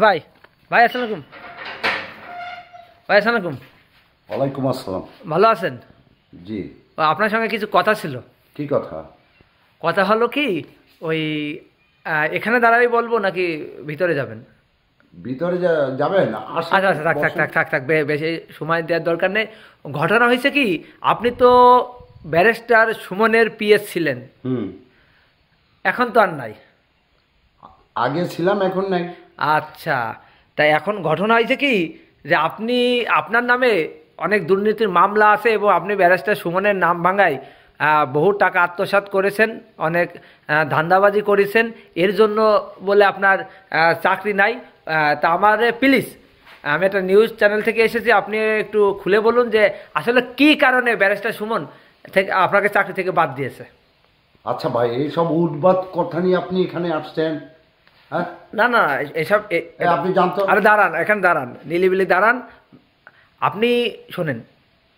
ভাই ভাই আসসালামু আলাইকুম। ভাই আসসালামু আলাইকুম। ওয়ালাইকুম আসসালাম। ভালো আছেন? জি। আপনার সঙ্গে কিছু কথা ছিল। কি কথা? কথা হলো কি, ওই এখানে দাঁড়াই বলবো নাকি ভিতরে যাবেন? ভিতরে যাবেন? আচ্ছা আচ্ছা, থাক থাক থাক থাক থাক, বেশি সময় দেওয়ার দরকার নেই। ঘটনা হয়েছে কি, আপনি তো ব্যারিস্টার সুমনের পিএস ছিলেন, এখন তো আর নাই। আগে ছিলাম, এখন নাই। আচ্ছা, তাই এখন ঘটনা হয়েছে কি যে আপনি, আপনার নামে অনেক দুর্নীতির মামলা আছে এবং আপনি ব্যারিস্টার সুমনের নাম ভাঙায় বহু টাকা আত্মসাৎ করেছেন, অনেক ধান্দাবাজি করেছেন, এর জন্য বলে আপনার চাকরি নাই। তা আমার প্লিজ, আমি একটা নিউজ চ্যানেল থেকে এসেছি, আপনি একটু খুলে বলুন যে আসলে কি কারণে ব্যারিস্টার সুমন থেকে আপনাকে চাকরি থেকে বাদ দিয়েছে। আচ্ছা ভাই, এইসব উদ্বাদ কথা নিয়ে আপনি এখানে আসছেন? হ্যাঁ, না না, এসব আপনি জানতো? আরে দাঁড়ান, এখানে দাঁড়ান, নিলিবিলি দাঁড়ান। আপনি শোনেন,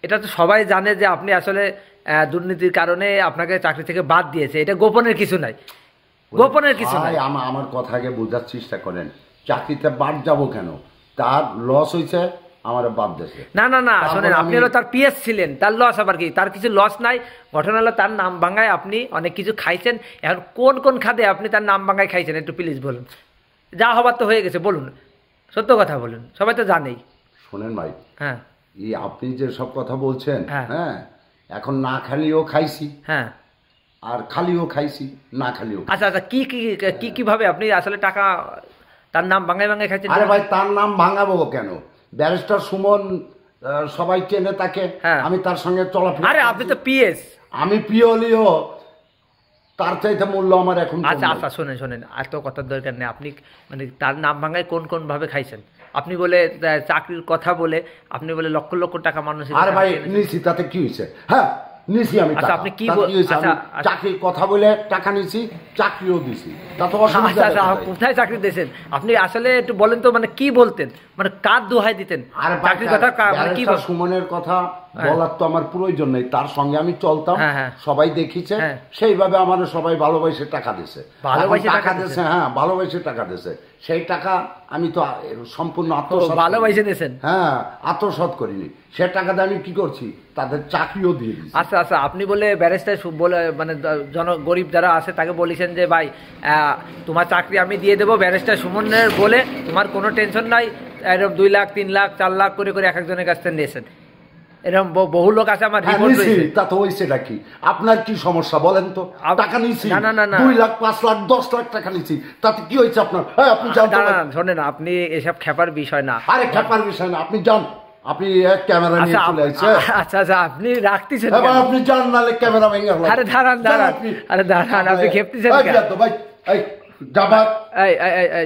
এটা তো সবাই জানে যে আপনি আসলে দুর্নীতির কারণে আপনাকে চাকরি থেকে বাদ দিয়েছে, এটা গোপনের কিছু নাই, গোপনের কিছু নাই। আমার কথাকে বোঝার চেষ্টা করেন। চাকরিতে বাদ যাব কেন? তার লস হয়েছে, আমার বাদ দিয়েছে। না না না, শোনেন, আপনি হলো তার পিএস ছিলেন, তার লস আবার কি? তার কিছু লস নাই। ঘটনা হলো তার নাম ভাঙায় আপনি অনেক কিছু খাইছেন। এখন কোন কোন খাদে আপনি তার নাম ভাঙায় খাইছেন একটু প্লিজ বলুন। যা হবার তো হয়ে গেছে, বলুন, সত্য কথা বলুন, সবাই তো জানেই। শোনেন ভাই, হ্যাঁ, এই আপনি যে সব কথা বলছেন, হ্যাঁ, হ্যাঁ, এখন না খালিও খাইছি, হ্যাঁ, আর খালিও খাইছি, না খালিও। আচ্ছা আচ্ছা, কি কি কি কিভাবে আপনি আসলে টাকা তার নাম ভাঙায় ভাঙায় খাইছেন? আরে ভাই, তার নাম ভাঙাবো কেন? ব্যারিস্টার সুমন, সবাই চেনে তাকে। হ্যাঁ, আমি তার সঙ্গে চলাফেরা। আরে আপনি তো পিএস। আমি পিওলিও, তার চাইতে মূল্য আমার এখন। আচ্ছা আচ্ছা, শোনেন শোনেন, এত কথার দরকার নেই। আপনি মানে তার নাম ভাঙায় কোন কোন ভাবে খাইছেন? আপনি বলে চাকরির কথা বলে আপনি বলে লক্ষ লক্ষ টাকা মানুষ। আরে ভাই, নিছি, তাতে কি হয়েছে? হ্যাঁ, নিছি আমি। আচ্ছা, আপনি কি চাকরির কথা বলে টাকা নিছি, চাকরিও দিছি, তা তো অসুবিধা। আচ্ছা, কোথায় চাকরি দিয়েছেন আপনি আসলে একটু বলেন তো, মানে কি বলতেন, মানে কার দোহাই দিতেন? চাকরির কথা, কি সুমনের কথা বলার তো আমার প্রয়োজন নেই। তার সঙ্গে আমি চলতাম, সবাই দেখিছে, সেইভাবে আমার সবাই ভালোবাসে টাকা দিছে। টাকা দিছে, হ্যাঁ, ভালোবাসে টাকা দিছে। সেই টাকা আমি তো সম্পূর্ণ আত্মসাৎ, ভালোবাসে দিয়েছেন। হ্যাঁ, আত্মসাৎ করিনি। সে টাকা দিয়ে আমি কি করছি, তাদের চাকরিও দিয়ে দিচ্ছি। আচ্ছা আচ্ছা, আপনি বলে ব্যারিস্টার বলে মানে গরিব যারা আছে তাকে বলেছেন যে ভাই তোমার চাকরি আমি দিয়ে দেবো ব্যারিস্টার সুমনের বলে, তোমার কোনো টেনশন নাই। এরকম 2 লাখ 3 লাখ 4 লাখ করে করে এক একজনের কাছ থেকে নিয়েছেন। এরকম বহু লোক আছে আমার রিপোর্ট রয়েছে। তা তো হইছে নাকি? আপনার কি সমস্যা বলেন তো? টাকা নিছি, না না না, 2 লাখ 5 লাখ 10 লাখ টাকা নিছি, তাতে কি হয়েছে আপনার? হ্যাঁ, আপনি জানতে পারেন। শোনেন, আপনি এসব খেপার বিষয় না। আরে খেপার বিষয় না, আপনি যান, আপনি ক্যামেরা নিয়ে চলে আসছে। আচ্ছা আচ্ছা, আপনি রাখতেছেন, আপনি যান, নালে ক্যামেরা ভেঙে গেল। আরে দাঁড়ান দাঁড়ান, আরে দাঁড়ান, আপনি খেপতেছেন ভাই।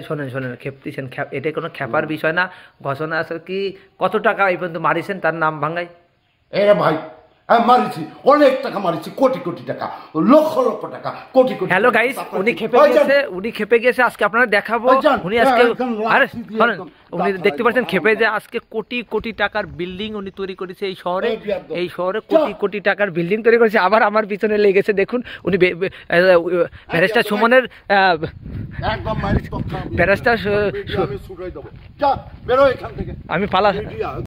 শোনেন শোনেন, খেপতেছেন, এটা কোনো খেপার বিষয় না। ঘোষণা আছে কি, কত টাকা এই পর্যন্ত মারিছেন তার নাম ভাঙায়? এ ভাই, মারিছি, অনেক টাকা মারিছি, কোটি কোটি টাকা, লক্ষ লক্ষ টাকা, কোটি কোটি। হ্যালো গাইস, উনি খেপে গেছে, আজকে আপনারা দেখাবো। উনি আজকে, আরে শোনেন, উনি দেখতে পাচ্ছেন খেপে যে আজকে কোটি কোটি টাকার বিল্ডিং উনি তৈরি করেছে এই শহরে। এই শহরে কোটি কোটি টাকার বিল্ডিং তৈরি করেছে, আবার আমার পিছনে লেগেছে। দেখুন, উনি ব্যারিস্টার সুমনের ব্যারিস্টার, আমি পালা।